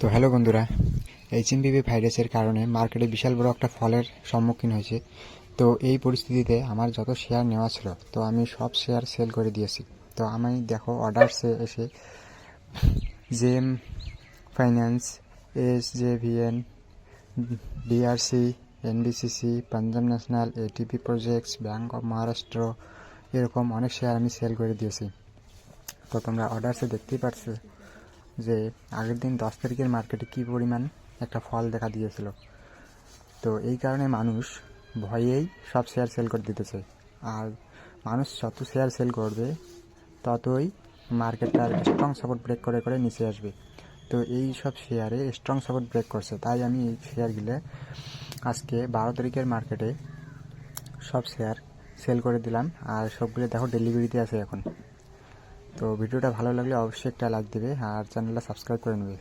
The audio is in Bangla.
তো হ্যালো বন্ধুরা, এইচএমভিভি ভাইরাসের কারণে মার্কেটে বিশাল বড় একটা ফলের সম্মুখীন হয়েছে। তো এই পরিস্থিতিতে আমার যত শেয়ার নেওয়া ছিল তো আমি সব শেয়ার সেল করে দিয়েছি। তো আমি দেখো অর্ডারসে এসে JM finance, SJVN, DRC, NBCC, Punjab national, ATP projects, bank of Maharashtra, এরকম অনেক শেয়ার আমি সেল করে দিয়েছি। তো তোমরা অর্ডারসে দেখতেই পারছো যে আগের দিন 10 তারিখের মার্কেটে কী পরিমাণ একটা ফল দেখা দিয়েছিল। তো এই কারণে মানুষ ভয়েই সব শেয়ার সেল করে দিতেছে। আর মানুষ যত শেয়ার সেল করবে ততই মার্কেটটার স্ট্রং সাপোর্ট ব্রেক করে করে নিচে আসবে। তো এই সব শেয়ারে স্ট্রং সাপোর্ট ব্রেক করছে, তাই আমি এই শেয়ারগুলো আজকে 12 তারিখের মার্কেটে সব শেয়ার সেল করে দিলাম। আর সবগুলো দেখো ডেলিভারিতে আছে এখন। তো ভিডিওটা ভালো লাগলে অবশ্যই একটা লাইক দেবে আর চ্যানেলটা সাবস্ক্রাইব করে নেবে।